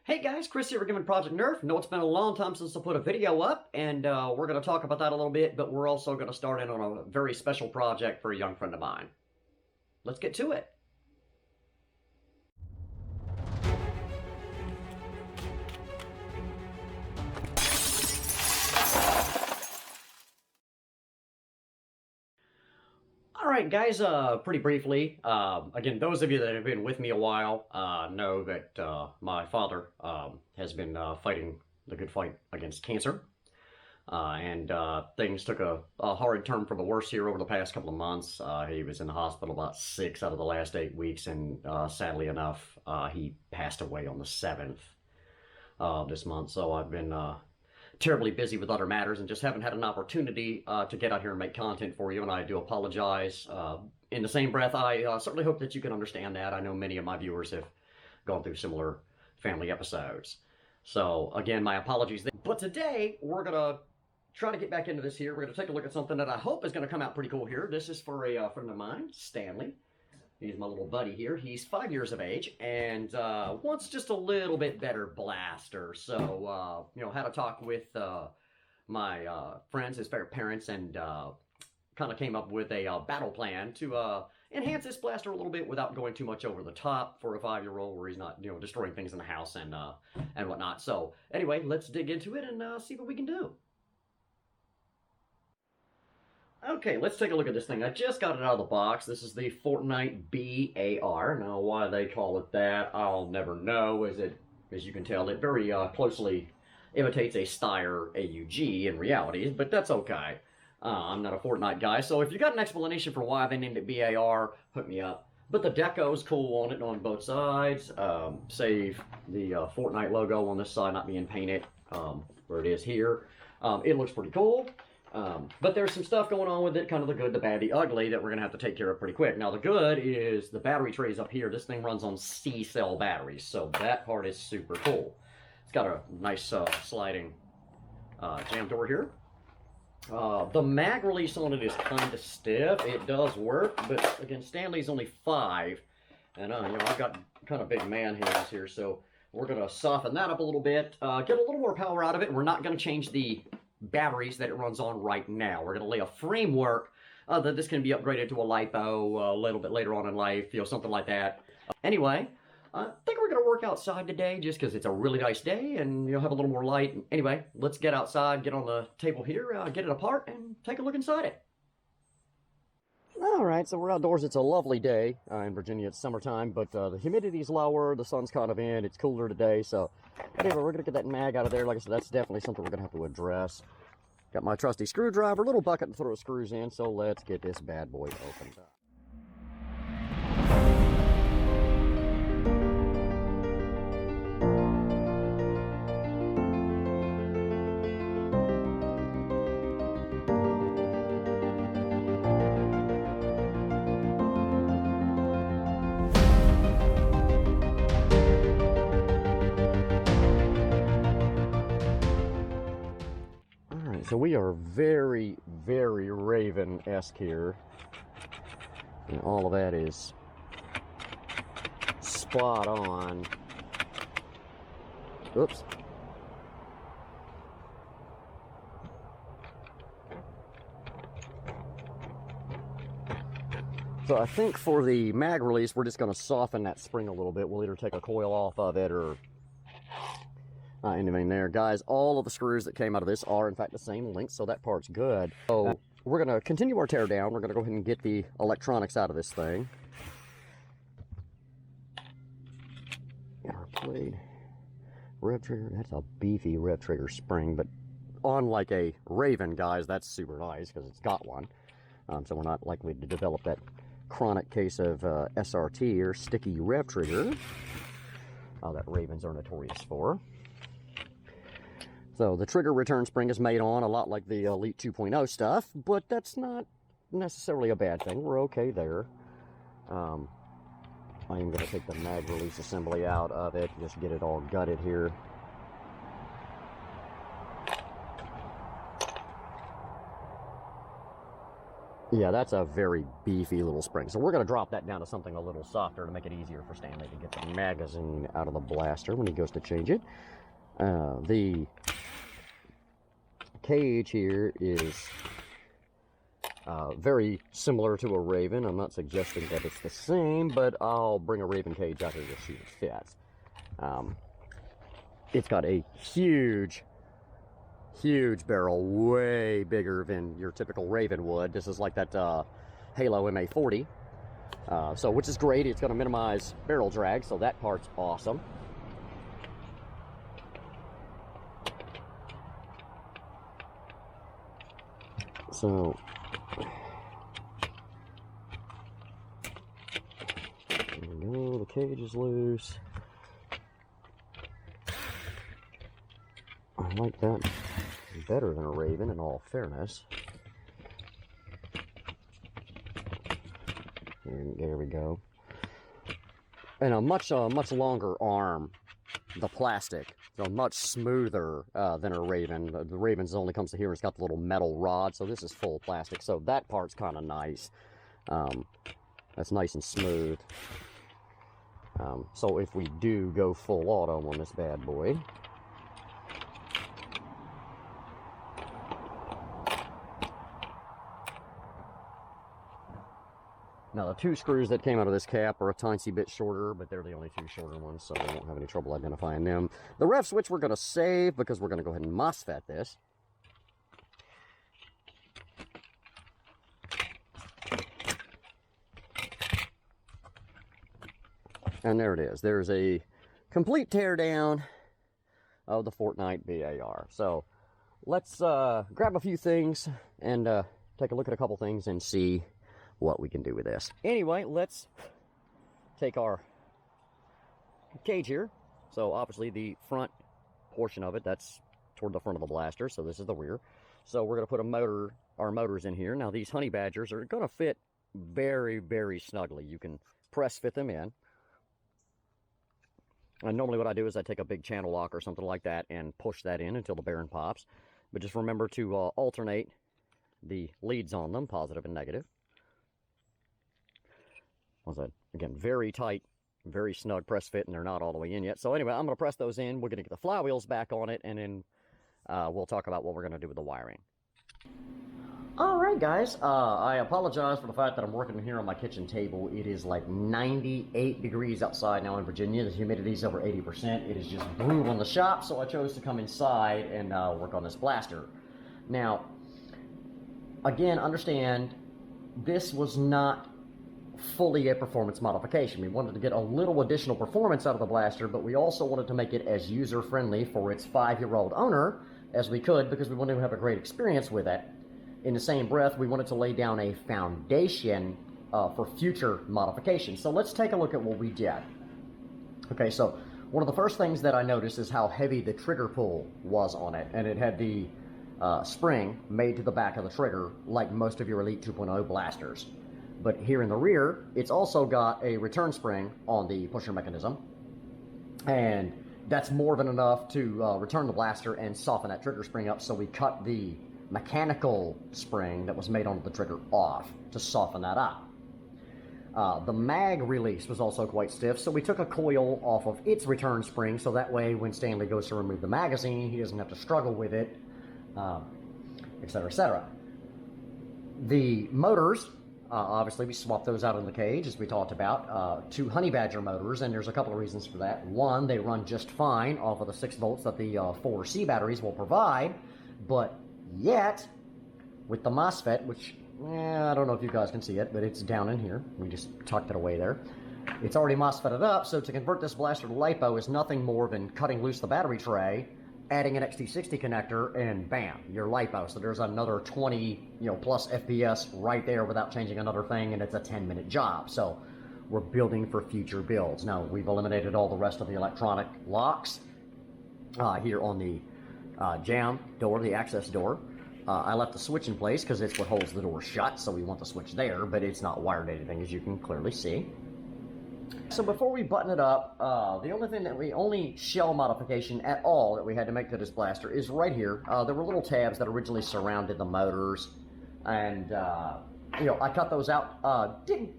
Hey guys, Chris here again with Project Nerf. Know it's been a long time since I put a video up, and we're going to talk about that a little bit, but we're also going to start in on a very special project for a young friend of mine. Let's get to it. Alright guys, pretty briefly, again, those of you that have been with me a while know that my father has been fighting the good fight against cancer. And things took a hard turn for the worse here over the past couple of months. He was in the hospital about 6 out of the last 8 weeks, and sadly enough, he passed away on the 7th this month. So I've been terribly busy with other matters and just haven't had an opportunity to get out here and make content for you, and I do apologize. In the same breath, I certainly hope that you can understand that. I know many of my viewers have gone through similar family episodes. So, again, my apologies. But today, we're going to try to get back into this here. We're going to take a look at something that I hope is going to come out pretty cool here. This is for a friend of mine, Stanley. He's my little buddy here. He's 5 years of age and wants just a little bit better blaster. So, you know, had a talk with my friends, his parents, and kind of came up with a battle plan to enhance this blaster a little bit without going too much over the top for a 5-year-old, where he's not, you know, destroying things in the house and whatnot. So, anyway, let's dig into it and see what we can do. Okay, let's take a look at this thing. I just got it out of the box. This is the Fortnite B-AR. Now, why they call it that, I'll never know. As you can tell, it very closely imitates a Steyr AUG in reality, but that's okay. I'm not a Fortnite guy, so if you got an explanation for why they named it B-AR, hook me up. But the deco's cool on it on both sides. Save the Fortnite logo on this side not being painted where it is here. It looks pretty cool. But there's some stuff going on with it, kind of the good, the bad, the ugly, that we're going to have to take care of pretty quick. Now, the good is the battery trays up here. This thing runs on C-cell batteries, so that part is super cool. It's got a nice sliding jam door here. The mag release on it is kind of stiff. It does work, but again, Stanley's only 5, and you know, I've got kind of big man hands here, so we're going to soften that up a little bit, get a little more power out of it, and we're not going to change the batteries that it runs on right now. We're going to lay a framework that this can be upgraded to a LiPo a little bit later on in life, you know, something like that. Anyway, I think we're going to work outside today just because it's a really nice day and you'll have a little more light. Anyway, let's get outside, get on the table here, get it apart, and take a look inside it. Alright, so we're outdoors. It's a lovely day. In Virginia, it's summertime, but the humidity's lower, the sun's kind of in, it's cooler today, so anyway, we're going to get that mag out of there. Like I said, that's definitely something we're going to have to address. Got my trusty screwdriver, little bucket to throw screws in, so let's get this bad boy opened up. So we are very, very Raven-esque here. And all of that is spot on. Oops. So I think for the mag release, we're just going to soften that spring a little bit. We'll either take a coil off of it or anything there. Guys, all of the screws that came out of this are in fact the same length, so that part's good. So we're going to continue our tear down. We're going to go ahead and get the electronics out of this thing. Our blade. Rev trigger, that's a beefy rev trigger spring, but on like a Raven, guys, that's super nice because it's got one. So we're not likely to develop that chronic case of SRT or sticky rev trigger that Ravens are notorious for. So the trigger return spring is made on a lot like the Elite 2.0 stuff, but that's not necessarily a bad thing. We're okay there. I am going to take the mag release assembly out of it, just get it all gutted here. Yeah, that's a very beefy little spring. So we're going to drop that down to something a little softer to make it easier for Stanley to get the magazine out of the blaster when he goes to change it. The cage here is very similar to a Raven. I'm not suggesting that it's the same, but I'll bring a Raven cage out here to see if it fits. It's got a huge barrel, way bigger than your typical Raven would. This is like that Halo MA40, so which is great. It's going to minimize barrel drag, so that part's awesome. So there we go, the cage is loose. I like that better than a Raven, in all fairness. And there we go. And a much longer arm. The plastic, so much smoother than a Raven. The Raven's only comes to here. It's got the little metal rod, so this is full plastic. So that part's kind of nice. That's nice and smooth. So if we do go full auto on this bad boy, now, the two screws that came out of this cap are a tiny bit shorter, but they're the only two shorter ones, so we won't have any trouble identifying them. The ref switch we're going to save because we're going to go ahead and MOSFET this. And there it is. There's a complete teardown of the Fortnite B-AR. So let's grab a few things and take a look at a couple things and see what we can do with this. Anyway, let's take our cage here. So obviously the front portion of it, that's toward the front of the blaster, so this is the rear. So we're going to put our motors in here. Now these honey badgers are going to fit very, very snugly. You can press fit them in. And normally what I do is I take a big channel lock or something like that and push that in until the bearing pops. But just remember to alternate the leads on them, positive and negative. What's that? Again, very tight, very snug press fit, and they're not all the way in yet. So anyway, I'm going to press those in. We're going to get the flywheels back on it, and then we'll talk about what we're going to do with the wiring. All right, guys. I apologize for the fact that I'm working here on my kitchen table. It is like 98 degrees outside now in Virginia. The humidity is over 80%. It is just brutal in the shop, so I chose to come inside and work on this blaster. Now, again, understand, this was not fully a performance modification. We wanted to get a little additional performance out of the blaster, but we also wanted to make it as user-friendly for its 5-year-old owner as we could, because we wanted to have a great experience with it. In the same breath, we wanted to lay down a foundation for future modifications. So let's take a look at what we did. Okay, so one of the first things that I noticed is how heavy the trigger pull was on it, and it had the spring made to the back of the trigger like most of your Elite 2.0 blasters. But here in the rear, it's also got a return spring on the pusher mechanism, and that's more than enough to return the blaster and soften that trigger spring up. So we cut the mechanical spring that was made onto the trigger off to soften that up. The mag release was also quite stiff, so we took a coil off of its return spring, so that way when Stanley goes to remove the magazine, he doesn't have to struggle with it, etc., etc. The motors, obviously we swapped those out in the cage, as we talked about, 2 Honey Badger motors, and there's a couple of reasons for that. One, they run just fine off of the 6 volts that the 4C batteries will provide, but yet, with the MOSFET, which, I don't know if you guys can see it, but it's down in here. We just tucked it away there. It's already MOSFETted up, so to convert this blaster to LiPo is nothing more than cutting loose the battery tray, adding an XT60 connector, and bam, you're LiPo. So there's another 20, plus FPS right there without changing another thing, and it's a 10-minute job. So we're building for future builds. Now, we've eliminated all the rest of the electronic locks here on the jam door, the access door. I left the switch in place because it's what holds the door shut, so we want the switch there, but it's not wired to anything, as you can clearly see. So before we button it up, the only shell modification at all that we had to make to this blaster is right here. There were little tabs that originally surrounded the motors, and I cut those out. Didn't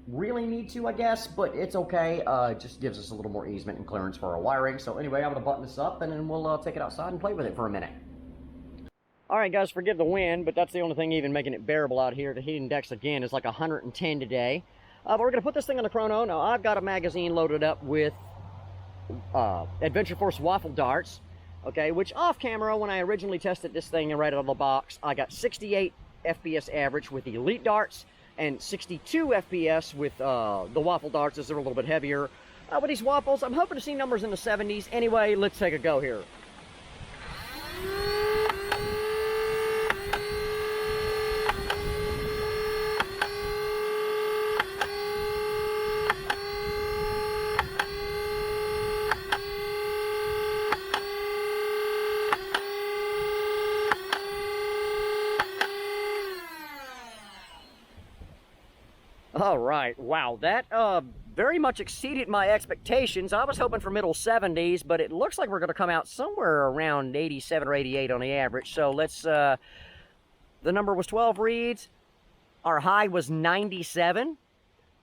really need to, I guess, but it's okay. It just gives us a little more easement and clearance for our wiring. So anyway, I'm going to button this up, and then we'll take it outside and play with it for a minute. Alright guys, forgive the wind, but that's the only thing even making it bearable out here. The heating index, again, is like 110 today. But we're going to put this thing on the chrono. Now, I've got a magazine loaded up with Adventure Force waffle darts, okay, which off camera, when I originally tested this thing right out of the box, I got 68 FPS average with the Elite darts, and 62 FPS with the waffle darts, as they're a little bit heavier. With these waffles, I'm hoping to see numbers in the 70s. Anyway, let's take a go here. All right, wow, that very much exceeded my expectations. I was hoping for middle 70s, but it looks like we're going to come out somewhere around 87 or 88 on the average. So let's, the number was 12 reads. Our high was 97.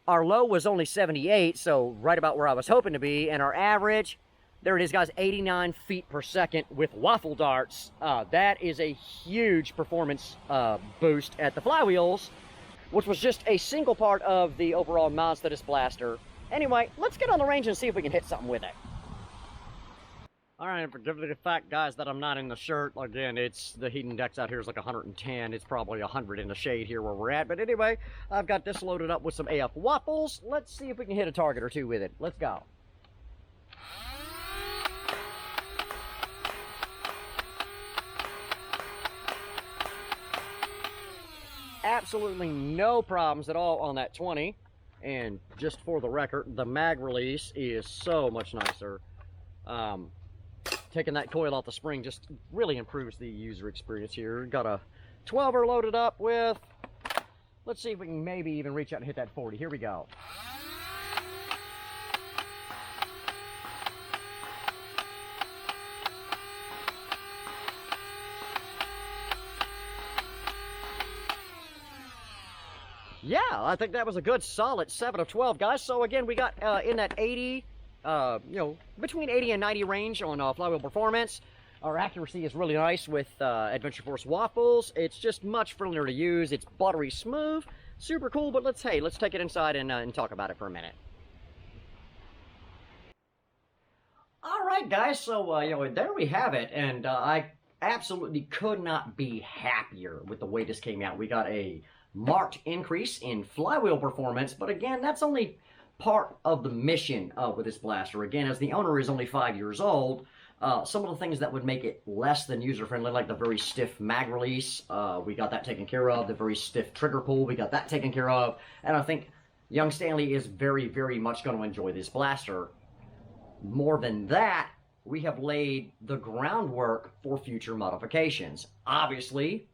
Our low was only 78, so right about where I was hoping to be. And our average, there it is, guys, 89 feet per second with waffle darts. That is a huge performance boost at the flywheels, which was just a single part of the overall mods to this blaster. Anyway, let's get on the range and see if we can hit something with it. Alright, forgive the fact, guys, that I'm not in the shirt. Again, it's the heat index out here is like 110. It's probably 100 in the shade here where we're at. But anyway, I've got this loaded up with some AF waffles. Let's see if we can hit a target or two with it. Let's go. Absolutely no problems at all on that 20. And just for the record, the mag release is so much nicer. Taking that coil off the spring just really improves the user experience here. Got a 12er loaded up with, let's see if we can maybe even reach out and hit that 40. Here we go. Yeah, I think that was a good solid 7 of 12, guys. So again, we got in that 80, between 80 and 90 range on flywheel performance. Our accuracy is really nice with Adventure Force waffles. It's just much friendlier to use. It's buttery smooth, super cool. But let's take it inside and talk about it for a minute. All right, guys. So there we have it, and I absolutely could not be happier with the way this came out. We got a marked increase in flywheel performance, but again, that's only part of the mission with this blaster. Again, as the owner is only 5 years old, some of the things that would make it less than user-friendly, like the very stiff mag release, we got that taken care of. The very stiff trigger pull, we got that taken care of. And I think young Stanley is very, very much going to enjoy this blaster. More than that, we have laid the groundwork for future modifications. Obviously,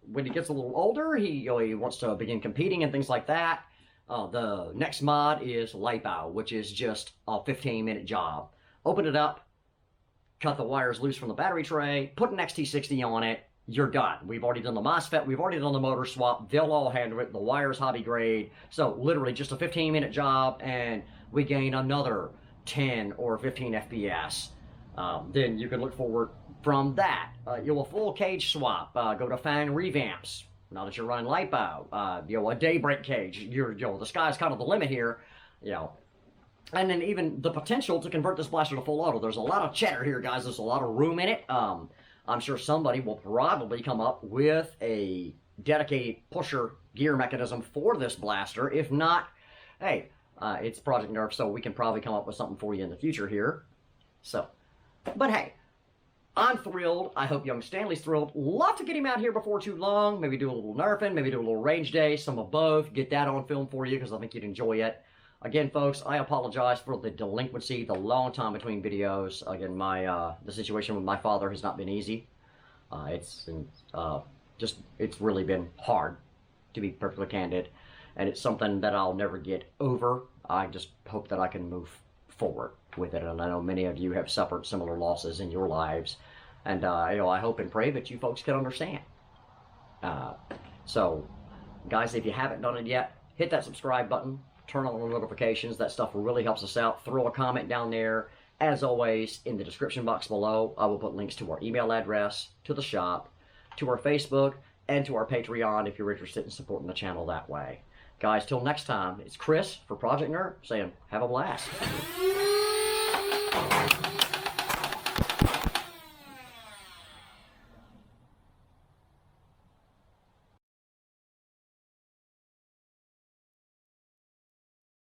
when he gets a little older, he wants to begin competing and things like that. The next mod is lipo, which is just a 15-minute job. Open it up, cut the wires loose from the battery tray, put an XT60 on it, you're done. We've already done the MOSFET, we've already done the motor swap, they'll all handle it, the wire's hobby grade. So literally just a 15-minute job, and we gain another 10 or 15 FPS. Then you can look forward from that. A full cage swap, go to fan revamps. Now that you're running lipo, a daybreak cage, the sky's kind of the limit here, And then even the potential to convert this blaster to full auto. There's a lot of cheddar here, guys. There's a lot of room in it. I'm sure somebody will probably come up with a dedicated pusher gear mechanism for this blaster. If not, hey, it's Project Nerf, so we can probably come up with something for you in the future here. But hey, I'm thrilled. I hope young Stanley's thrilled. Love to get him out here before too long. Maybe do a little nerfing, maybe do a little range day, some of both. Get that on film for you because I think you'd enjoy it. Again, folks, I apologize for the delinquency, the long time between videos. Again, the situation with my father has not been easy. It's really been hard, to be perfectly candid. And it's something that I'll never get over. I just hope that I can move forward with it, and I know many of you have suffered similar losses in your lives, and I hope and pray that you folks can understand. So Guys, if you haven't done it yet, hit that subscribe button, turn on the notifications. That stuff really helps us out. Throw a comment down there. As always, in the description box below, I will put links to our email address, to the shop, to our Facebook, and to our Patreon if you're interested in supporting the channel that way. Guys, till next time, it's Chris for Project Nerf saying, have a blast.